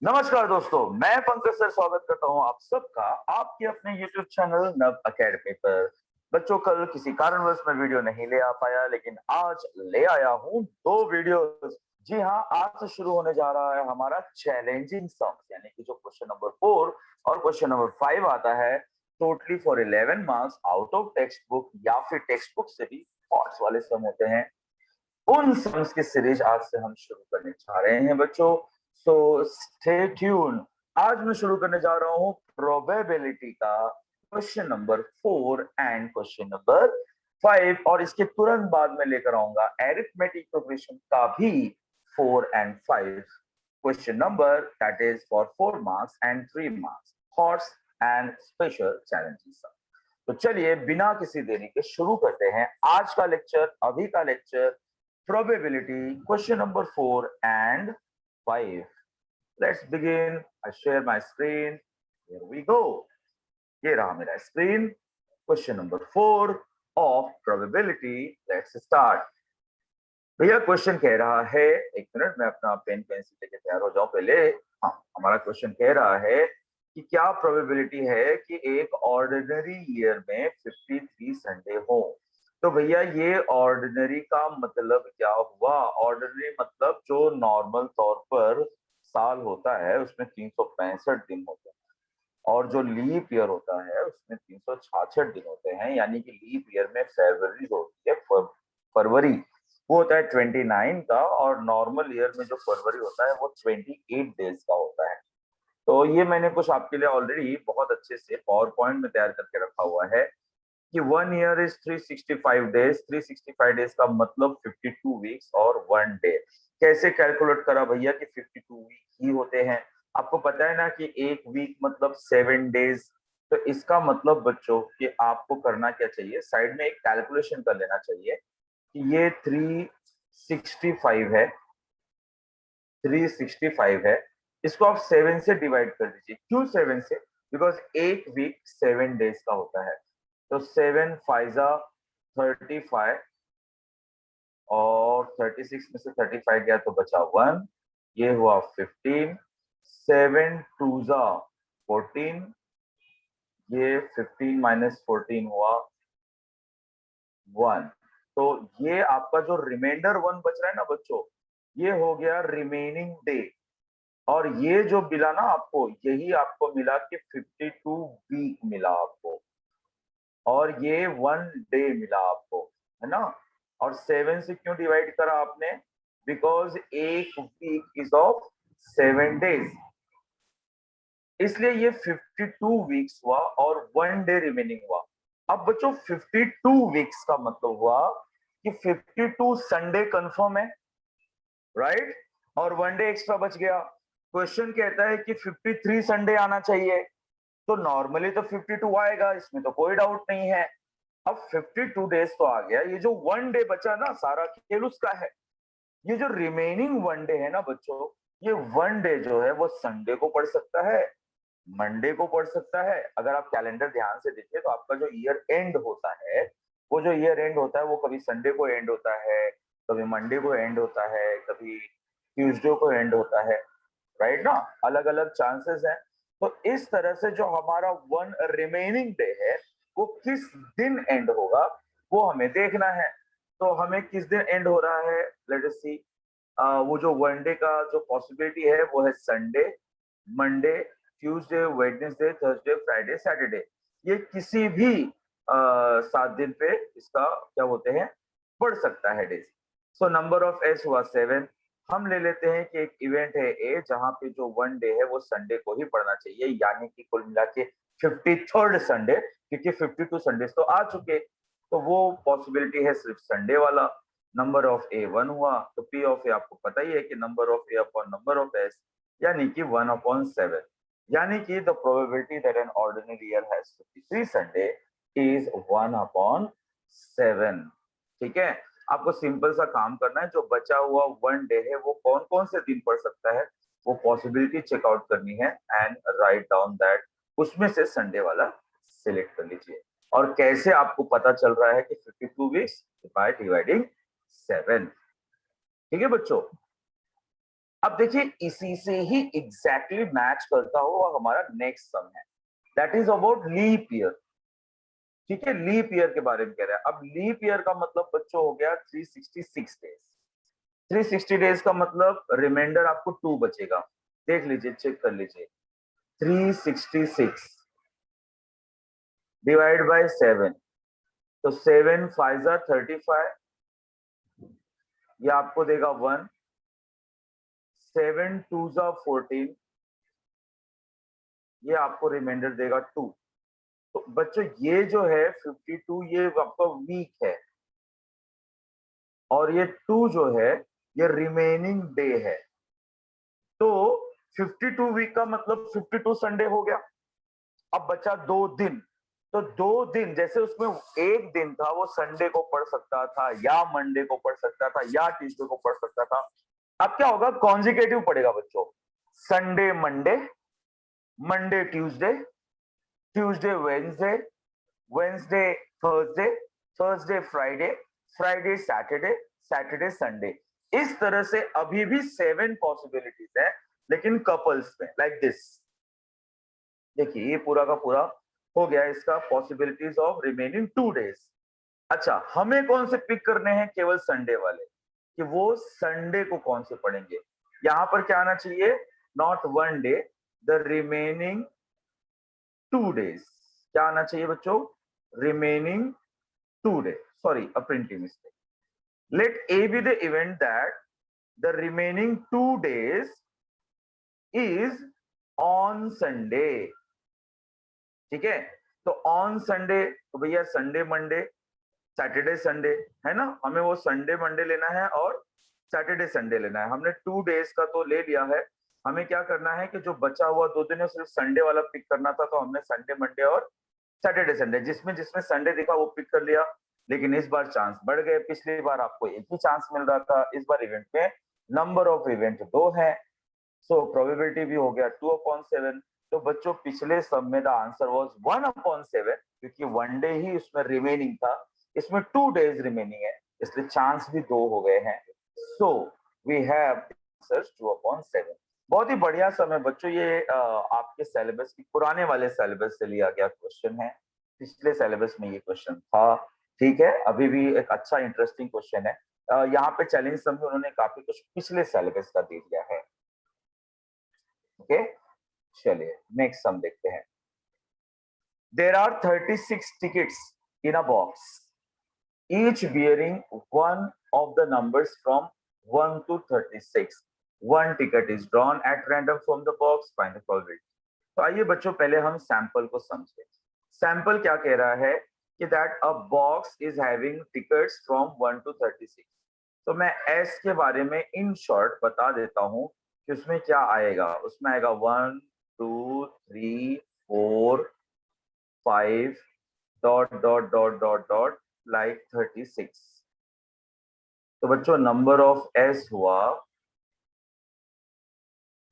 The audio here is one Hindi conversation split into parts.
नमस्कार दोस्तों, मैं पंकज सर स्वागत करता हूं आप सबका आपके अपने YouTube चैनल नव अकेडमी पर। बच्चों, कल किसी कारणवश मैं वीडियो नहीं ले आ पाया, लेकिन आज ले आया हूं दो वीडियोस। जी हाँ, आज से शुरू होने जा रहा है हमारा चैलेंजिंग सम्स, यानी कि जो क्वेश्चन नंबर 4 और क्वेश्चन नंबर 5 आता है, totally for 11 marks out of text book या फिर टेक्स्ट बुक से भी थॉट्स वाले सम होते हैं। उन सम्स की सीरीज आज से हम शुरू करने जा रहे हैं बच्चों। So stay tune. आज मैं शुरू करने जा रहा हूं प्रोबेबिलिटी का question number 4 and question number 5, और इसके तुरंत बाद में लेकर आऊंगा एरिथमेटिक प्रोग्रेशन का भी 4 and 5 question number, that is for 4 marks and 3 marks, thoughts and special challenges. तो चलिए बिना किसी देरी के शुरू करते हैं आज का लेक्चर, अभी का lecture, probability question number 4 and 5. Let's begin. I share my screen. Here we go. ये रहा मेरा screen. Question number 4 of probability. Let's start. भैया क्वेश्चन कह रहा है, एक मिनट मैं अपना पेन पेंसिल लेके तैयार हो जाऊं पहले। हाँ, हमारा क्वेश्चन कह रहा है कि क्या प्रोबेबिलिटी है कि एक ऑर्डिनरी ईयर में 53 संडे हो। तो भैया ये ऑर्डिनरी का मतलब क्या हुआ? ऑर्डिनरी मतलब जो नॉर्मल तौर पर साल होता है उसमें 365 दिन होते हैं, और जो लीप ईयर होता है उसमें 366 दिन होते हैं। यानी कि लीप ईयर में फरवरी होती है, फरवरी वो होता है 29 का, और नॉर्मल ईयर में जो फरवरी होता है वो 28 डेज का होता है। तो ये मैंने कुछ आपके लिए ऑलरेडी बहुत अच्छे से पावर पॉइंट में तैयार करके रखा हुआ है कि 1 ईयर इज 365 डेज। 365 डेज का मतलब 52 वीक्स और 1 डे। कैसे कैलकुलेट करा भैया कि 52 वीक ही होते हैं? आपको पता है ना कि एक वीक मतलब 7 डेज। तो इसका मतलब बच्चों कि आपको करना क्या चाहिए, साइड में एक कैलकुलेशन कर लेना चाहिए कि ये 365 है, 365 है, इसको आप 7 से डिवाइड कर दीजिए। क्यों 7 से? बिकॉज एक वीक 7 डेज का होता है। तो 7 फाइजा 35, और 36 में से 35 गया तो बचा 1, ये हुआ 15, 7 टूजा 14, ये 15 माइनस 14 हुआ 1। तो ये आपका जो रिमाइंडर 1 बच रहा है ना बच्चों, ये हो गया रिमेनिंग डे। और ये जो मिला ना आपको, यही आपको मिला कि 52 वीक मिला आपको, और ये 1 डे मिला आपको, है ना? और 7 से क्यों डिवाइड करा आपने? बिकॉज एक वीक इज ऑफ 7 डेज, इसलिए ये 52 वीक्स हुआ और 1 डे रिमेनिंग हुआ। अब बच्चों 52 वीक्स का मतलब हुआ कि 52 संडे कंफर्म है, राइट? और 1 डे एक्स्ट्रा बच गया। क्वेश्चन कहता है कि 53 संडे आना चाहिए, तो नॉर्मली तो 52 आएगा, इसमें तो कोई डाउट नहीं है। अब 52 डेज तो आ गया, ये जो 1 डे बचा ना, सारा खेल उसका है। ये जो रिमेनिंग 1 डे है ना बच्चों, ये 1 डे जो है वो संडे को पड़ सकता है, मंडे को पड़ सकता है। अगर आप कैलेंडर ध्यान से देखिए तो आपका जो ईयर एंड होता है, वो जो ईयर एंड होता है वो कभी संडे को एंड होता है, कभी मंडे को एंड होता है, कभी ट्यूसडे को एंड होता है, राइट ना? अलग अलग चांसेस हैं। तो इस तरह से जो हमारा वन रिमेनिंग डे है वो किस दिन एंड होगा वो हमें देखना है। तो हमें किस दिन एंड हो रहा है, लेट अस सी। वो जो 1 डे का जो पॉसिबिलिटी है वो है Sunday, Monday, Tuesday, Wednesday, Thursday, Friday, Saturday. ये किसी भी 7 दिन पे इसका क्या बोलते हैं, बढ़ सकता है days. So number of S हुआ 7। हम ले लेते हैं कि एक इवेंट है ए जहां पे जो 1 डे है वो संडे को ही पड़ना चाहिए, यानी कि कुल मिला के 53rd संडे, क्योंकि 52 संडेज तो आ चुके, तो वो पॉसिबिलिटी है सिर्फ संडे वाला। नंबर ऑफ ए 1 हुआ, तो पी ऑफ ए आपको पता ही है कि number of A upon number of S, यानी कि 1/7। यानी कि the probability that an ordinary year has 53 Sunday is 1/7। ठीक है? आपको सिंपल सा काम करना है, जो बचा हुआ 1 डे है वो कौन कौन से दिन पड़ सकता है वो पॉसिबिलिटी चेकआउट करनी है, एंड राइट डाउन दैट, उसमें से संडे वाला सिलेक्ट कर लीजिए। और कैसे आपको पता चल रहा है कि 52 वीक्स बाय डिवाइडिंग 7। ठीक है बच्चों? अब देखिए इसी से ही एग्जैक्टली मैच करता हुआ हमारा नेक्स्ट सम है, that is about leap year. ठीक है, लीप ईयर के बारे में कह रहा है। अब लीप ईयर का मतलब बच्चों हो गया 366 डेज। 360 डेज का मतलब रिमाइंडर आपको 2 बचेगा। देख लीजिए, चेक कर लीजिए, 366 डिवाइड बाय 7, तो 7 5 35, ये आपको देगा 1, 7 2 14, ये आपको रिमाइंडर देगा 2। तो बच्चों ये जो है 52, ये आपका वीक है, और ये 2 जो है ये रिमेनिंग डे है। तो 52 वीक का मतलब 52 संडे हो गया। अब बचा 2 दिन, तो 2 दिन जैसे उसमें एक दिन था वो संडे को पढ़ सकता था, या मंडे को पढ़ सकता था, या ट्यूसडे को पढ़ सकता था। अब क्या होगा, कॉन्जिकेटिव पड़ेगा बच्चों, Sunday Monday, Monday Tuesday, Tuesday Wednesday, Wednesday Thursday, Thursday Friday, Friday Saturday, Saturday Sunday. इस तरह से अभी भी 7 पॉसिबिलिटीज है, लेकिन कपल्स में लाइक दिस। देखिए ये पूरा का पूरा हो गया इसका पॉसिबिलिटीज ऑफ रिमेनिंग 2 डेज। अच्छा, हमें कौन से पिक करने हैं, केवल संडे वाले, कि वो संडे को कौन से पढ़ेंगे। यहां पर क्या आना चाहिए, not 1 day, the remaining 2 days. क्या आना चाहिए बच्चों, remaining 2 days. Sorry, a printing mistake. Let A be the event that the remaining 2 days is on Sunday. ठीक है, तो ऑन संडे, तो भैया संडे मंडे सैटरडे संडे है ना, हमें वो संडे मंडे लेना है और सैटरडे संडे लेना है। हमने 2 डेज का तो ले लिया है, हमें क्या करना है कि जो बचा हुआ 2 दिन है सिर्फ संडे वाला पिक करना था। तो हमने संडे मंडे और सैटरडे संडे, जिसमें जिसमें संडे दिखा वो पिक कर लिया। लेकिन इस बार चांस बढ़ गए, पिछली बार आपको एक ही चांस मिल रहा था, इस बार इवेंट में नंबर ऑफ इवेंट 2 है, सो प्रोबेबिलिटी भी हो गया 2/7। तो बच्चों पिछले सब में द आंसर वाज 1/7, क्योंकि 1 डे ही उसमें रिमेनिंग था, इसमें 2 डेज रिमेनिंग है, इसलिए चांस भी 2 हो गए हैं। So we have answer 2/7। बहुत ही बढ़िया समय बच्चों, ये आपके सिलेबस की पुराने वाले सिलेबस से लिया गया क्वेश्चन है, पिछले सिलेबस में ये क्वेश्चन था। ठीक है, अभी भी एक अच्छा इंटरेस्टिंग क्वेश्चन है। यहाँ पे चैलेंज सम में उन्होंने काफी कुछ पिछले सिलेबस का दे दिया है। ओके, चलिए नेक्स्ट सम देखते हैं। There are 36 tickets in a box, each bearing one of the numbers from 1 to 36. One ticket is drawn at random from the box. Find the probability. तो आइए बच्चों पहले हम सैंपल को समझें। सैंपल क्या कह रहा है कि that a box is having tickets from 1 to 36। तो मैं एस के बारे में इन शॉर्ट बता देता हूं कि उसमें क्या आएगा। उसमें आएगा 1 2 3 4 5 dot dot dot dot dot like 36। तो बच्चों नंबर ऑफ एस हुआ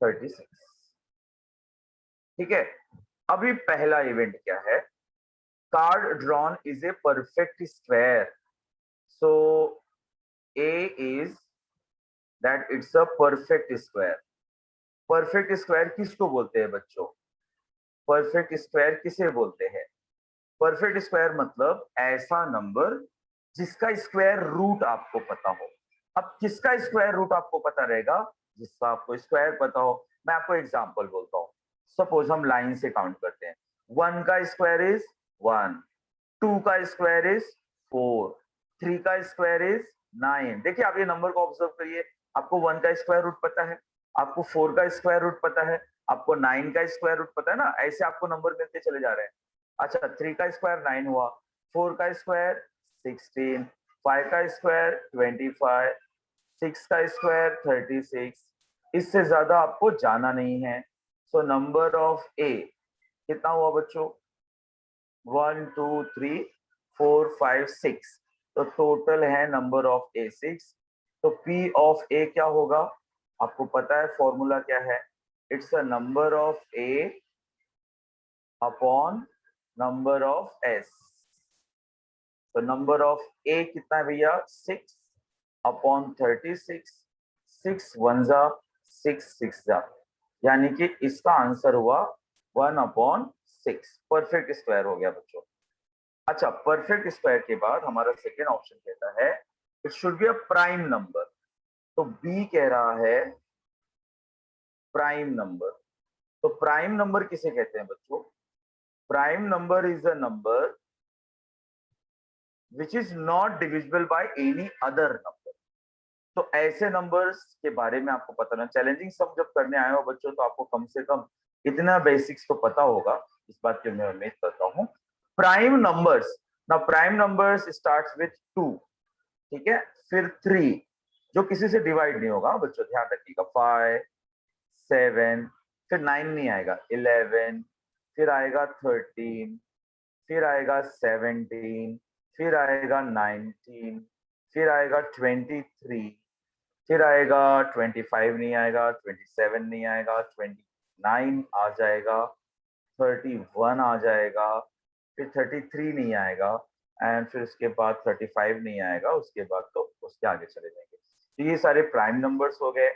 36। ठीक है, अभी पहला इवेंट क्या है, card drawn is a perfect square. So A is that it's a perfect square. Perfect square किसको बोलते हैं बच्चों, परफेक्ट स्क्वायर किसे बोलते हैं, परफेक्ट स्क्वायर मतलब ऐसा नंबर जिसका स्क्वायर रूट आपको पता हो। अब किसका स्क्वायर रूट आपको पता रहेगा, जिसका आपको स्क्वायर पता हो। मैं आपको एग्जांपल बोलता हूँ, सपोज हम लाइन से काउंट करते हैं। 1 का स्क्वायर इज 1, 2 का स्क्वायर इज 4, 3 का स्क्वायर इज 9। देखिए आप ये नंबर को ऑब्जर्व करिए, आपको 1 का स्क्वायर रूट पता है, आपको 4 का स्क्वायर रूट पता है, आपको 9 का स्क्वायर रूट पता है ना, ऐसे आपको नंबर मिलते चले जा रहे हैं। अच्छा, 3 का स्क्वायर 9 हुआ, 4 का स्क्वायर 16, 5 का स्क्वायर 25, 6 का स्क्वायर 36। इससे ज्यादा आपको जाना नहीं है। सो नंबर ऑफ ए कितना हुआ बच्चों, 1 2 3 4 5 6। तो टोटल है नंबर ऑफ ए 6। तो पी ऑफ ए क्या होगा, आपको पता है फॉर्मूला क्या है, it's a number of A upon number of S. तो नंबर ऑफ ए कितना है भैया, 6 अपॉन 36। 6 1 जा 6 यानी कि इसका आंसर हुआ 1/6। परफेक्ट स्क्वायर हो गया बच्चों। अच्छा, परफेक्ट स्क्वायर के बाद हमारा सेकेंड ऑप्शन कहता है it should be a prime number. तो बी कह रहा है प्राइम नंबर। तो प्राइम नंबर किसे कहते हैं बच्चों? Prime number is a number which is not divisible by any other number. तो ऐसे नंबर्स के बारे में आपको पता ना, चैलेंजिंग सम जब करने आए हो बच्चों तो आपको कम से कम इतना बेसिक्स तो पता होगा, इस बात की मैं उम्मीद करता हूँ। प्राइम नंबर्स, ना प्राइम नंबर्स स्टार्ट्स विथ 2, ठीक है, फिर 3 जो किसी से डिवाइड नहीं होगा बच्चों, ध्यान रखिएगा। 5, 7, फिर 9 नहीं आएगा, 11, फिर आएगा 13, फिर आएगा 17, फिर आएगा 19, फिर आएगा 23, फिर आएगा 25 नहीं आएगा, 27 नहीं आएगा, 29 आ जाएगा, 31 आ जाएगा, फिर 33 नहीं आएगा, एंड फिर उसके बाद 35 नहीं आएगा, उसके बाद तो उसके आगे चले जाएंगे। तो ये सारे प्राइम नंबर्स हो गए।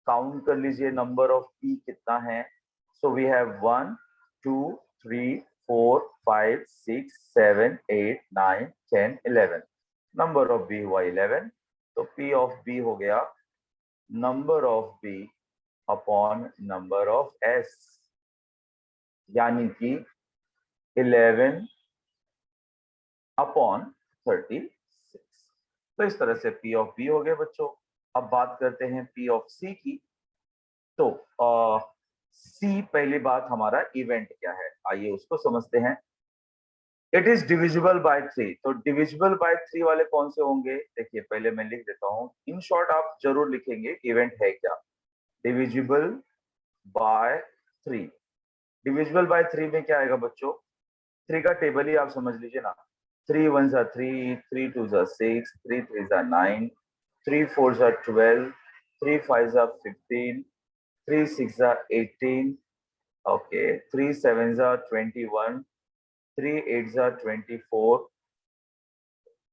काउंट कर लीजिए नंबर ऑफ पी कितना है। So we have 1 2 3 4 5 6 7 8 9 10 11। Number of B हुआ 11। तो पी ऑफ बी हो गया number of B upon number of S, यानी कि 11 अपॉन 36। तो इस तरह से पी ऑफ बी हो गए बच्चों। अब बात करते हैं पी ऑफ सी की। तो सी पहली बात हमारा इवेंट क्या है, आइए उसको समझते हैं। It is divisible by 3। तो डिविजिबल बाय 3 वाले कौन से होंगे? देखिए पहले मैं लिख देता हूं, इन शॉर्ट आप जरूर लिखेंगे इवेंट है क्या। Divisible by 3। डिविजिबल बाय 3 में क्या आएगा बच्चों? 3 का टेबल ही आप समझ लीजिए ना। 3 1 3, 3 2 6, 3 3 9, 3 4 12, 3 5 15, 3 6 18, okay, 3 7 21, 3 8 24,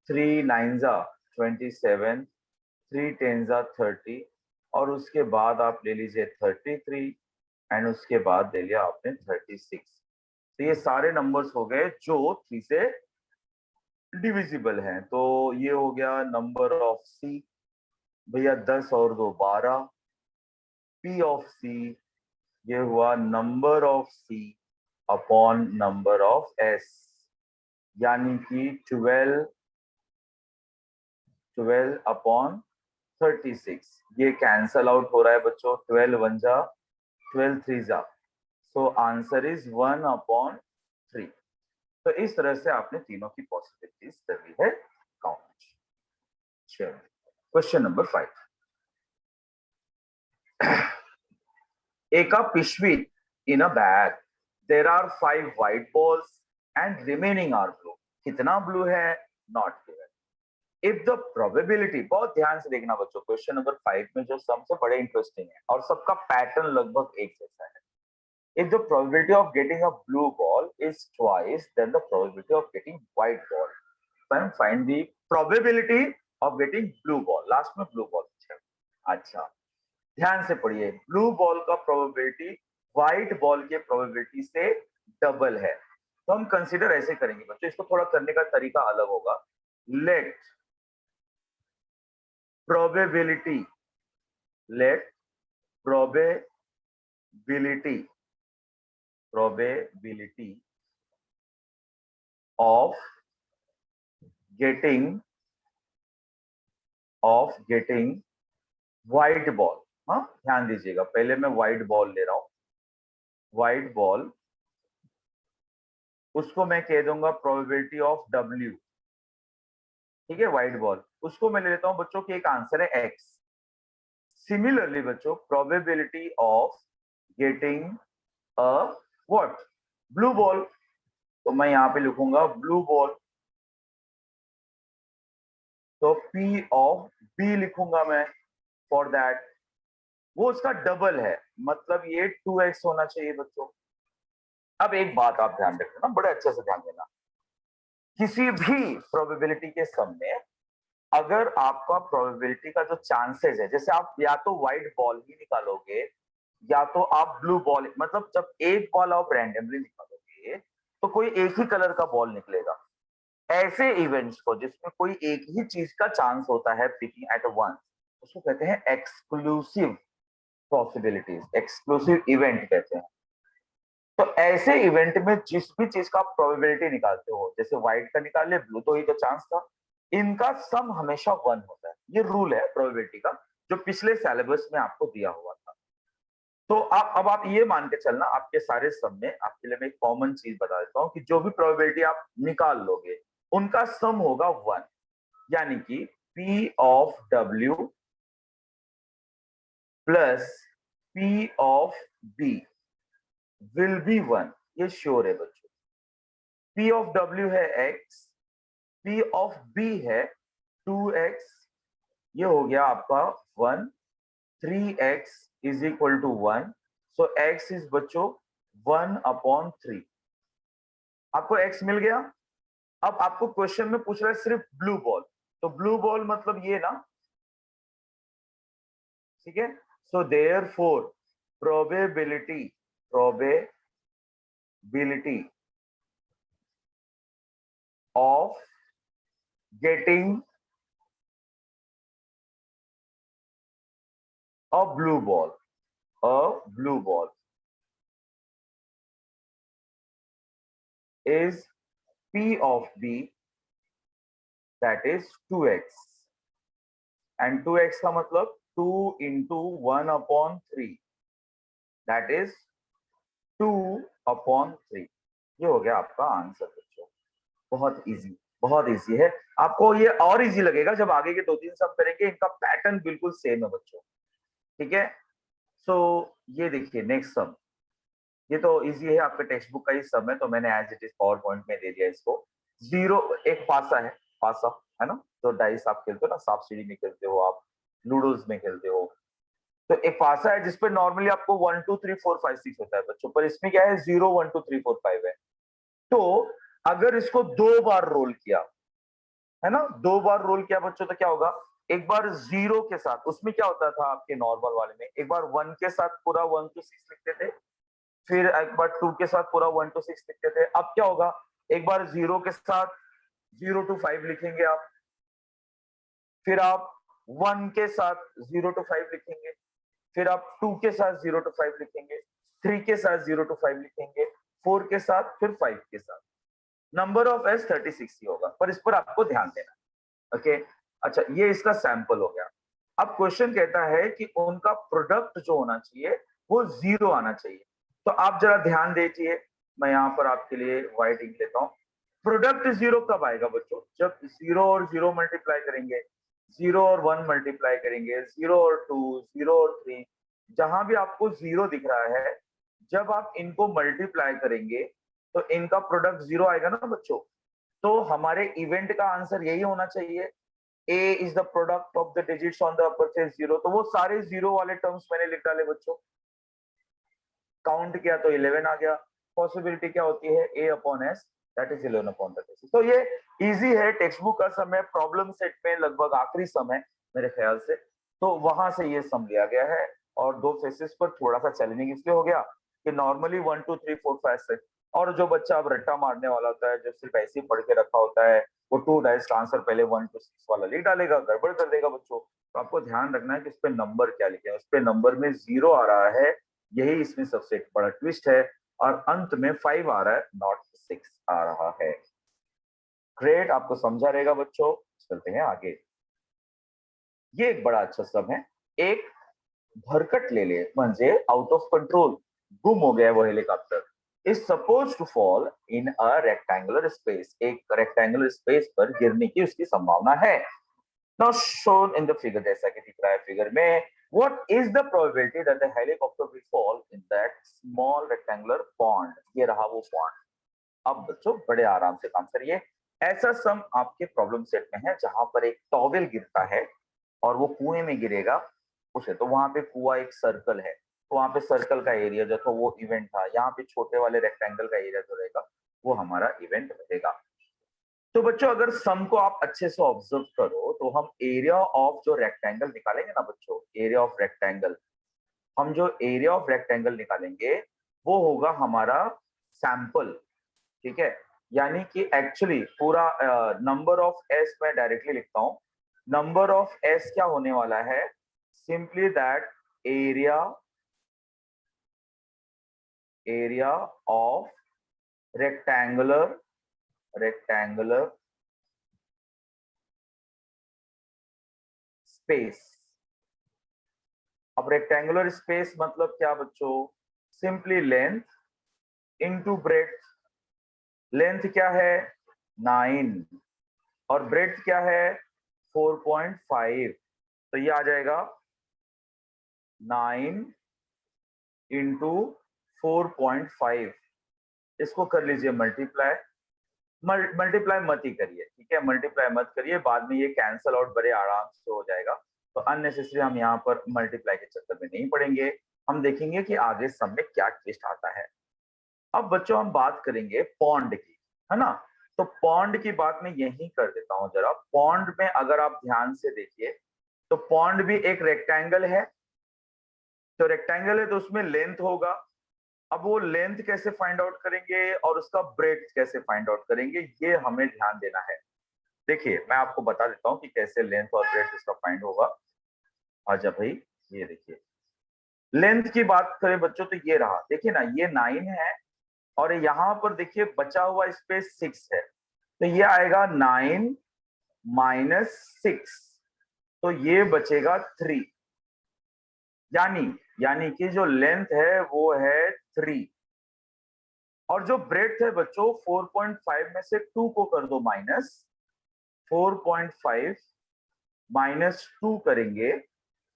3 9 27, 3 10 30, और उसके बाद आप ले लीजिए 33, एंड उसके बाद ले लिया आपने 36। तो ये सारे नंबर्स हो गए जो 3 से डिविजिबल हैं। तो ये हो गया नंबर ऑफ सी भैया, 10 और 2 12। पी ऑफ सी ये हुआ number of C upon number of S, यानी कि 12 अपॉन 36। ये कैंसल आउट हो रहा है बच्चों, 12 1 12 3 सो आंसर इज 1/3। तो इस तरह से आपने तीनों की पॉसिबिलिटीज कर ली है काउंट। चलो क्वेश्चन नंबर 5। एक पिशवी in a bag, there are 5 white balls and remaining are blue. कितना ब्लू है? Not given. If the probability, बहुत ध्यान से देखना बच्चों, क्वेश्चन नंबर 5 में जो सम से बड़े इंटरेस्टिंग है और सबका पैटर्न लगभग एक जैसा है। If the probability of getting a blue ball is twice then the probability of getting white ball, then find the probability of getting blue ball। Last में blue ball है। अच्छा ध्यान से पढ़िए, ब्लू बॉल का प्रोबेबिलिटी व्हाइट बॉल के प्रोबेबिलिटी से डबल है। तो हम कंसीडर ऐसे करेंगे बच्चों, इसको थोड़ा करने का तरीका अलग होगा। Let probability, let probability of getting white ball. हाँ ध्यान दीजिएगा, पहले मैं व्हाइट बॉल ले रहा हूं। व्हाइट बॉल उसको मैं कह दूंगा प्रोबेबिलिटी ऑफ W, ठीक है। व्हाइट बॉल उसको मैं ले लेता हूं बच्चों कि एक आंसर है X। सिमिलरली बच्चों probability of getting a what, blue ball, तो मैं यहां पे लिखूंगा ब्लू बॉल। तो P ऑफ B लिखूंगा मैं फॉर दैट, वो उसका डबल है, मतलब ये 2x होना चाहिए बच्चों। अब एक बात आप ध्यान रखना, बड़े अच्छे से ध्यान देना, किसी भी प्रोबेबिलिटी के सम में अगर आपका प्रोबेबिलिटी का जो चांसेस है, जैसे आप या तो व्हाइट बॉल ही निकालोगे या तो आप ब्लू बॉल, मतलब जब एक बॉल आप रैंडमली निकालोगे तो कोई एक ही कलर का बॉल निकलेगा। ऐसे इवेंट्स को जिसमें कोई एक ही चीज का चांस होता है पिकिंग एट वन, उसको कहते हैं एक्सक्लूसिव पॉसिबिलिटीज, एक्सक्लूसिव इवेंट कहते हैं। तो ऐसे इवेंट में जिस भी चीज का आप प्रोबेबिलिटी निकालते हो, जैसे व्हाइट का निकाले ब्लू तो ही तो चांस था, इनका सम हमेशा वन होता है। ये रूल है प्रोबेबिलिटी का, जो पिछले सिलेबस में आपको दिया हुआ था। तो आप ये मान के चलना, आपके सारे सम में आपके लिए मैं एक कॉमन चीज बता देता हूँ कि जो भी प्रोबेबिलिटी आप निकाल लोगे उनका सम होगा वन। यानी कि P of W plus P of B will be one, ये श्योर है बच्चों। P ऑफ W है x, P ऑफ B है 2x, ये हो गया आपका one. 3x is equal to one, so x is बच्चों 1/3। आपको x मिल गया। अब आपको क्वेश्चन में पूछ रहा है सिर्फ ब्लू बॉल, तो ब्लू बॉल मतलब ये ना, ठीक है। So therefore probability probability of getting a blue ball, a blue ball is P of B, that is 2x, and 2x का मतलब 2 into 1/3, that is 2/3। ये हो गया आपका आंसर बच्चों। बहुत इजी, बहुत इजी है। आपको ये और इजी लगेगा जब आगे के 2-3 सम करेंगे, इनका पैटर्न बिल्कुल सेम है बच्चों, ठीक है। सो ये देखिए नेक्स्ट सम, ये तो इजी है, आपके टेक्स्ट बुक का ही सम है, तो मैंने as it is power point में दे दिया इसको। जीरो, एक पासा है, पासा है ना, तो डाइस आप खेलते हो ना, सांप सीढ़ी में खेलते हो आप, लूडोज में खेलते हो, तो एक पासा है जिसपे नॉर्मली आपको 1 2 3 4 5 6 होता है बच्चों, पर इसमें क्या है 0 1 2 3 4 5 है। तो अगर इसको 2 बार रोल किया, है ना, 2 बार रोल किया बच्चों, तो क्या होगा, एक बार जीरो के साथ, उसमें क्या होता था आपके नॉर्मल वाले में, एक बार वन के साथ पूरा 1 to 6 लिखते थे, फिर एक बार टू के साथ पूरा 1 to 6 लिखते थे। अब क्या होगा, एक बार जीरो के साथ 0 to 5 लिखेंगे आप, फिर आप वन के साथ 0 to 5 लिखेंगे, फिर आप टू के साथ 0 to 5 लिखेंगे, थ्री के साथ 0 to 5 लिखेंगे, फोर के साथ, फिर फाइव के साथ। नंबर ऑफ एस 36 ही होगा, पर इस पर आपको ध्यान देना, ओके। अच्छा, ये इसका सैंपल हो गया। अब क्वेश्चन कहता है कि उनका प्रोडक्ट जो होना चाहिए वो जीरो आना चाहिए। तो आप जरा ध्यान दीजिए, मैं यहाँ पर आपके लिए व्हाइट इंक लेता हूँ। प्रोडक्ट जीरो कब आएगा बच्चों, जब जीरो और जीरो मल्टीप्लाई करेंगे, जीरो और वन मल्टीप्लाई करेंगे, जीरो और टू, जीरो और थ्री, जहां भी आपको जीरो दिख रहा है, जब आप इनको मल्टीप्लाई करेंगे तो इनका प्रोडक्ट जीरो आएगा ना बच्चों। तो हमारे इवेंट का आंसर यही होना चाहिए, A is the product of the digits on the upper face zero। तो वो सारे जीरो वाले टर्म्स मैंने लिख डाले बच्चों, काउंट किया तो 11 आ गया। पॉसिबिलिटी क्या होती है, A/S, दैट इज 11/36। तो ये इजी है, टेक्स्ट बुक का सम है, प्रॉब्लम सेट में लगभग आखिरी सम है मेरे ख्याल से, तो वहां से ये सम लिया गया है। और दो फेसेस पर थोड़ा सा चैलेंजिंग इसलिए हो गया कि नॉर्मली 1 2 3 4 5 6, और जो बच्चा अब रट्टा मारने वाला होता है, जो सिर्फ ऐसे ही पढ़ के रखा होता है, वो 2 डाइस का आंसर पहले 1 to 6 वाला लिख डालेगा, गड़बड़ कर देगा बच्चों। तो आपको ध्यान रखना है कि उस पे नंबर क्या लिखे हैं, उस पे नंबर में जीरो आ रहा है, यही इसमें सबसे एक बड़ा ट्विस्ट है, और अंत में 5 आ रहा है, नॉट 6 आ रहा है। ग्रेट, आपको समझा रहेगा बच्चों। चलते हैं आगे। ये एक बड़ा अच्छा सम है। एक भरकट ले ले, म्हणजे आउट ऑफ कंट्रोल, गुम हो गया वो helicopter, is suppose to fall in a rectangular space, एक रेक्टेंगुलर स्पेस पर गिरने की उसकी संभावना है। Now shown in the figure, जैसा कि दिख रहा है फिगर में, what is the probability that the helicopter will fall in that small rectangular pond? ये रहा वो pond। अब बच्चों बड़े आराम से काम करिए। ऐसा सम आपके प्रॉब्लम सेट में है जहां पर एक टॉवेल गिरता है और वो कुएं में गिरेगा उसे, तो वहां पे कुआ एक सर्कल है, तो वहां पे सर्कल का एरिया जो था वो इवेंट था, यहाँ पे छोटे वाले रेक्टेंगल का एरिया जो रहेगा वो हमारा इवेंट रहेगा। तो बच्चों अगर सम को आप अच्छे से ऑब्जर्व करो तो हम एरिया ऑफ जो रेक्टेंगल निकालेंगे ना बच्चों, एरिया ऑफ रेक्टेंगल, हम जो एरिया ऑफ रेक्टेंगल निकालेंगे वो होगा हमारा सैंपल, ठीक है। यानी कि एक्चुअली पूरा नंबर ऑफ एस मैं डायरेक्टली लिखता हूं, नंबर ऑफ एस क्या होने वाला है, simply that area of rectangular space. अब रेक्टेंगुलर स्पेस मतलब क्या बच्चों, simply length into breadth. Length क्या है 9 और ब्रेड्थ क्या है 4.5, तो ये आ जाएगा 9 इंटू 4.5। इसको कर लीजिए मल्टीप्लाई, मल्टीप्लाई मत ही करिए, ठीक है, मल्टीप्लाई मत करिए, बाद में ये कैंसल आउट बड़े आराम से हो जाएगा। तो अननेसेसरी हम यहाँ पर मल्टीप्लाई के चक्कर में नहीं पड़ेंगे, हम देखेंगे कि आगे सब में क्या ट्विस्ट आता है। अब बच्चों हम बात करेंगे पॉन्ड की, है ना। तो पॉन्ड की बात मैं यही कर देता हूं जरा। पॉन्ड में अगर आप ध्यान से देखिए तो पॉन्ड भी एक रेक्टेंगल है, तो रेक्टेंगल है तो उसमें लेंथ होगा। अब वो लेंथ कैसे फाइंड आउट करेंगे और उसका ब्रेड्थ कैसे फाइंड आउट करेंगे, ये हमें ध्यान देना है। देखिए मैं आपको बता देता हूँ कि कैसे लेंथ और ब्रेड्थ इसका फाइंड होगा। आजा भाई, ये देखिए लेंथ की बात करें बच्चों तो ये रहा, देखिए ना ये 9 है और यहाँ पर देखिए बचा हुआ स्पेस 6 है, तो ये आएगा 9 माइनस 6, तो ये बचेगा 3। यानी कि जो लेंथ है वो है 3 और जो ब्रेड्थ है बच्चों 4.5 में से 2 को कर दो माइनस, 4.5 माइनस 2 करेंगे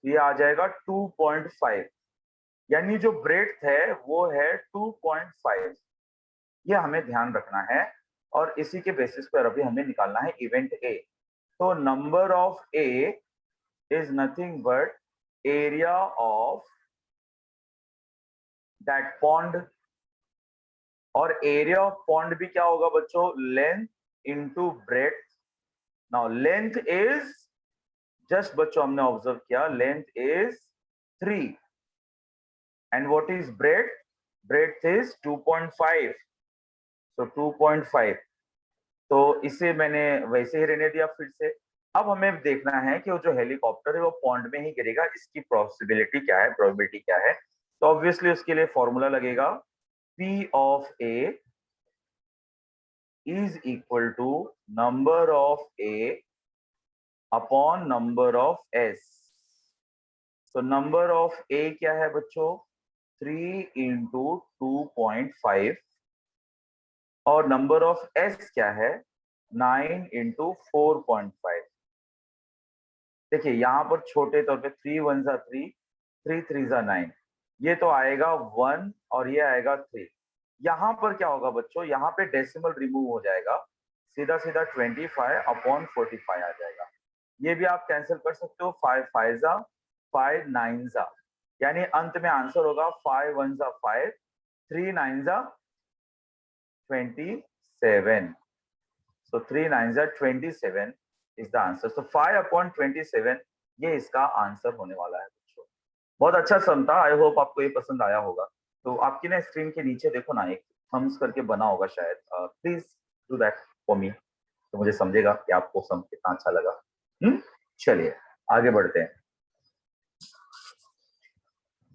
ये आ जाएगा 2.5, यानी जो ब्रेड्थ है वो है 2.5। ये हमें ध्यान रखना है और इसी के बेसिस पर अभी हमें निकालना है इवेंट ए। तो number of A is nothing but area of that pond, और एरिया ऑफ पॉन्ड भी क्या होगा बच्चों, length into breadth. Now length is, just बच्चों हमने ऑब्जर्व किया, length is 3 and what is breadth, breadth is 2.5, तो 2.5, तो इसे मैंने वैसे ही रहने दिया फिर से। अब हमें देखना है कि वो जो हेलीकॉप्टर है वो पॉन्ड में ही गिरेगा, इसकी पॉसिबिलिटी क्या है, प्रोबेबिलिटी क्या है। तो ऑब्वियसली उसके लिए फॉर्मूला लगेगा P of A is equal to number of A upon number of S। तो नंबर ऑफ A क्या है बच्चों 3 इंटू 2.5 और नंबर ऑफ S क्या है 9 इंटू 4.5। देखिए यहाँ पर छोटे तौर पे 3 1 जा 3, 3 3 जा 9, ये तो आएगा 1 और ये आएगा 3। यहाँ पर क्या होगा बच्चों, यहाँ पे डेसिमल रिमूव हो जाएगा, सीधा सीधा 25 अपॉन 45 आ जाएगा। ये भी आप कैंसिल कर सकते हो, 5 5 जा 5 9 जा, यानी अंत में आंसर होगा 5 1 जा 5, 3 9 जा 27। So 3 9 are 27 is the answer. So 5 upon 27 ये इसका आंसर होने वाला है बच्चों। बहुत अच्छा सम था, आई होप आपको ये पसंद आया होगा। तो आपकी ना स्क्रीन के नीचे देखो ना एक थम्स करके बना होगा शायद, please do that for me, तो मुझे समझेगा कि आपको सम कितना अच्छा लगा। चलिए आगे बढ़ते हैं।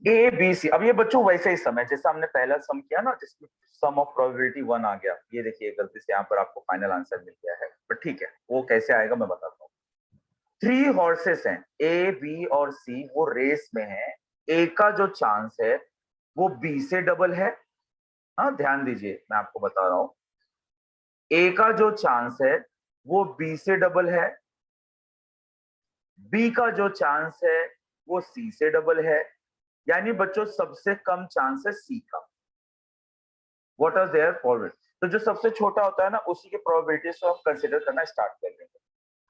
ए बी सी, अब ये बच्चों वैसे ही सम है जैसा हमने पहला सम किया ना, जिसमें सम ऑफ प्रोबेबिलिटी 1 आ गया। ये देखिए गलती से यहाँ पर आपको फाइनल आंसर मिल गया है, पर ठीक है वो कैसे आएगा मैं बताता हूँ। 3 हॉर्सेस हैं ए बी और सी, वो रेस में है। ए का जो चांस है वो बी से डबल है। हाँ ध्यान दीजिए मैं आपको बता रहा हूं, ए का जो चांस है वो बी से डबल है, बी का जो चांस है वो सी से डबल है, यानी बच्चों सबसे कम चांस है सी का। व्हाट आर देयर प्रोबेबिलिटी, तो जो सबसे छोटा होता है ना उसी के प्रोबेबिलिटी से हम कंसीडर करना स्टार्ट कर देंगे।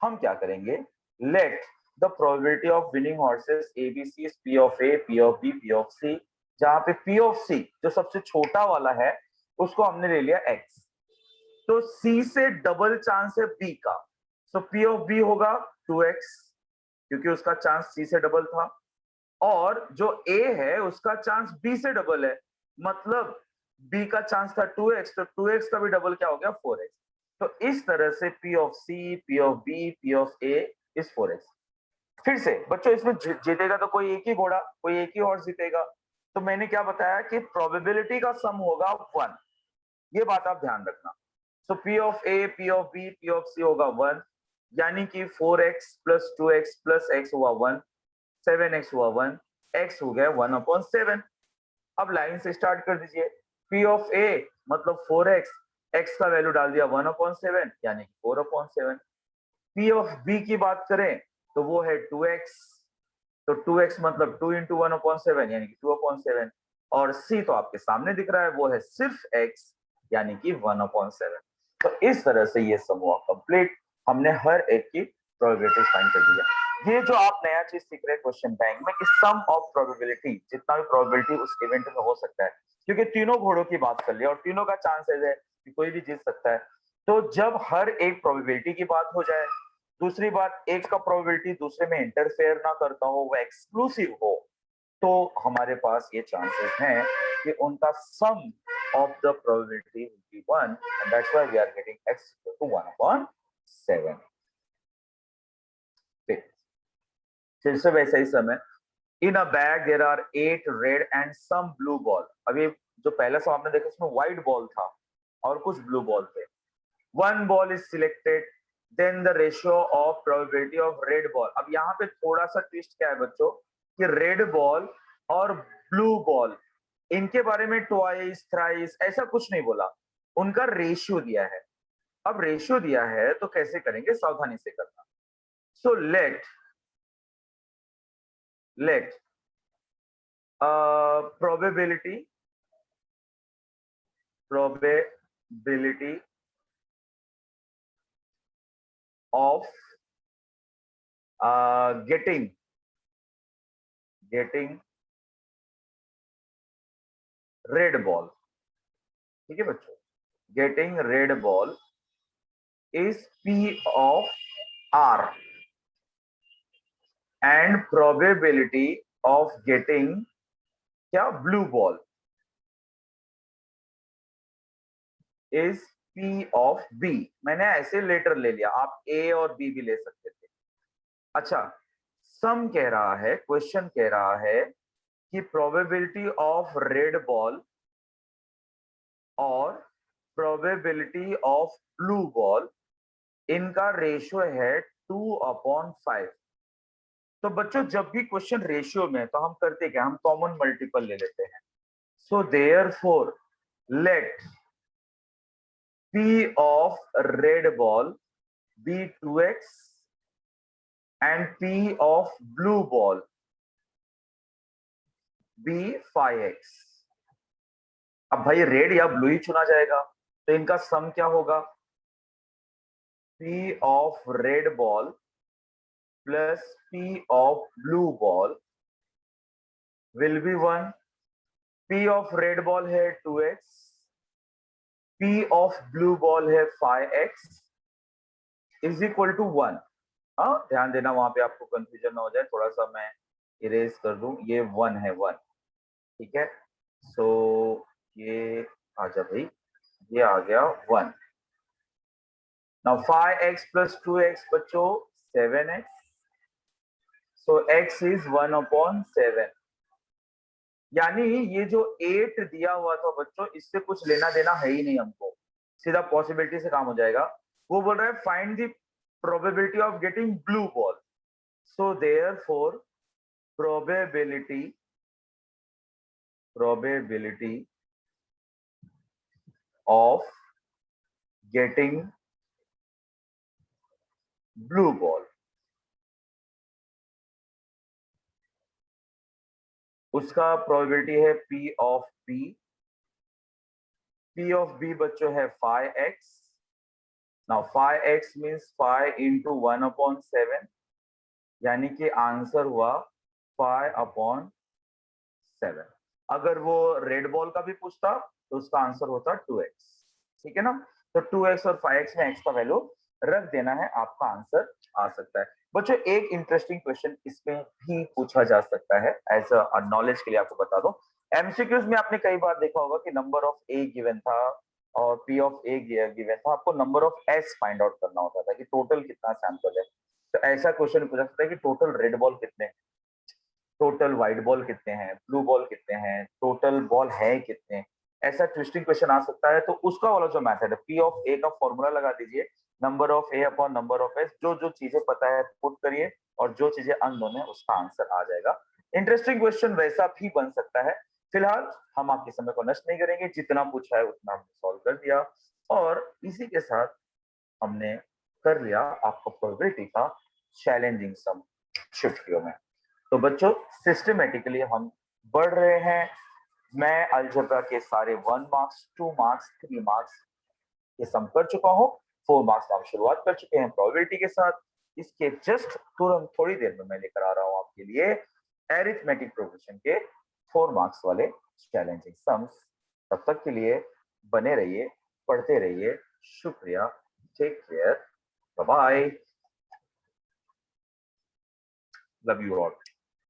हम क्या करेंगे, let the probability of winning horses ABC is P of A, P of B, P of C, जहां पे पी ऑफ सी जो सबसे छोटा वाला है उसको हमने ले लिया एक्स। तो सी से डबल चांस है बी का, सो पी ऑफ बी होगा 2x, क्योंकि उसका चांस सी से डबल था, और जो ए है उसका चांस बी से डबल है, मतलब बी का चांस था 2x, तो 2x का भी डबल क्या हो गया 4x। तो इस तरह से P of C, P of B, P of A is 4x। फिर से बच्चों इसमें जीतेगा तो कोई एक ही घोड़ा, कोई एक ही हॉर्स जीतेगा। तो मैंने क्या बताया कि प्रोबेबिलिटी का सम होगा 1, ये बात आप ध्यान रखना। So P of A, P of B, P of C होगा 1, यानी कि 4x plus 2x plus x हुआ 1, 7x हुआ 1, x हो गया 1/7। अब लाइन से स्टार्ट कर दीजिए। पी ऑफ ए मतलब 4x, x का वैल्यू डाल दिया 1/7 यानी 4/7। पी ऑफ बी की बात करें तो वो है 2x, तो 2x मतलब 2 इंटू 1/7 यानी कि 2/7, और c तो आपके सामने दिख रहा है वो है सिर्फ x यानी कि 1/7। तो इस तरह से ये समूह कंप्लीट, हमने हर एक की प्रोबेबिलिटी फाइंड कर दिया। ये जो आप नया चीज सीख रहे हैं क्वेश्चन बैंक में कि सम ऑफ प्रोबेबिलिटी, जितना भी प्रोबेबिलिटी उस इवेंट में हो सकता है, क्योंकि तीनों घोड़ों की बात कर लिया और तीनों का चांसेस है कि कोई भी जीत सकता है। तो जब हर एक प्रोबेबिलिटी की बात हो जाए, दूसरी बात एक का प्रोबेबिलिटी दूसरे में इंटरफेयर ना करता हो, वो एक्सक्लूसिव हो, तो हमारे पास ये चांसेस हैं कि उनका sum of the probability will be 1, and that's why we are getting x equal to 1/7। फिर से वैसा ही समय, in a bag there are 8 red and some blue ball. अभी जो पहला सम आपने देखा उसमें व्हाइट बॉल था और कुछ ब्लू बॉल थे। One ball is selected, then the ratio of probability of red ball. अब यहाँ पे थोड़ा सा ट्विस्ट क्या है बच्चों कि रेड बॉल और ब्लू बॉल, इनके बारे में ट्वाइस थ्राइस ऐसा कुछ नहीं बोला, उनका रेशियो दिया है। अब रेशियो दिया है तो कैसे करेंगे, सावधानी से करना। So let probability of getting red ball, ठीक है बच्चों, getting red ball is P of R, and probability of getting क्या blue ball is P of B। मैंने ऐसे लेटर ले लिया, आप A और B भी ले सकते थे। अच्छा, सम कह रहा है, क्वेश्चन कह रहा है कि प्रोबेबिलिटी ऑफ रेड बॉल और प्रोबेबिलिटी ऑफ ब्लू बॉल, इनका रेशियो है 2/5। तो बच्चों जब भी क्वेश्चन रेशियो में, तो हम करते क्या, हम कॉमन मल्टीपल ले लेते हैं। So therefore let P of red ball be 2x and P of blue ball be 5x। अब भाई रेड या ब्लू ही चुना जाएगा, तो इनका सम क्या होगा, P of red ball plus P of blue ball will be 1। P of red ball है 2x, P of blue ball है 5x इज इक्वल टू 1। हाँ ध्यान देना, वहां पे आपको कंफ्यूजन ना हो जाए, थोड़ा सा मैं इरेज कर दूं, ये 1 है 1, ठीक है। सो ये आ जा भाई, ये आ गया 1। नाउ 5x प्लस 2x बच्चों 7x, सो x इज 1/7। यानी ये जो 8 दिया हुआ था बच्चों, इससे कुछ लेना देना है ही नहीं हमको, सीधा पॉसिबिलिटी से काम हो जाएगा। वो बोल रहा है find the probability of getting blue ball, so therefore probability of getting blue ball, उसका प्रोबेबिलिटी है P of B। P of B बच्चों है 5x। Now 5x means 5 into 1/7, यानी कि आंसर हुआ 5/7। अगर वो रेड बॉल का भी पूछता तो उसका आंसर होता 2x, ठीक है ना। तो 2x और 5x में x का वैल्यू रख देना है, आपका आंसर आ सकता है। बच्चों एक इंटरेस्टिंग क्वेश्चन इसमें भी पूछा जा सकता है, एज अ नॉलेज के लिए आपको बता दो। एमसीक्यूज में आपने कई बार देखा होगा कि नंबर ऑफ ए गिवन था और पी ऑफ ए गिवन था, आपको number of S find out करना होता था कि टोटल कितना सैंपल है। तो ऐसा क्वेश्चन पूछा सकता है कि टोटल रेड बॉल कितने, टोटल व्हाइट बॉल कितने हैं, ब्लू बॉल कितने हैं, टोटल बॉल है कितने। ऐसा ट्विस्टिंग क्वेश्चन आ सकता है। तो उसका वाला जो मेथड है, पी ऑफ ए का फॉर्मूला लगा दीजिए, number of A upon number of S, जो जो चीजें पता है पुट करिए और जो चीजें अननोन है उसका आंसर आ जाएगा। इंटरेस्टिंग क्वेश्चन वैसा भी बन सकता है। फिलहाल हम आपके समय को नष्ट नहीं करेंगे, जितना पूछा है उतना हमने सॉल्व कर दिया और इसी के साथ हमने कर लिया आपको प्रोबेबिलिटी का चैलेंजिंग सम शिफ्ट वीडियो में। तो बच्चों सिस्टमेटिकली हम बढ़ रहे हैं। मैं अलजेब्रा के सारे 1 मार्क्स, 2 मार्क्स, 3 मार्क्स ये सम कर चुका हूँ। 4 मार्क्स का हम शुरुआत कर चुके हैं प्रोबेबिलिटी के साथ। इसके जस्ट तुरंत थोड़ी देर में मैं लेकर आ रहा हूँ आपके लिए एरिथमेटिक प्रोग्रेशन के 4 मार्क्स वाले चैलेंजिंग सम्स। तब तक के लिए बने रहिए, पढ़ते रहिए। शुक्रिया, take care, bye bye, love you all.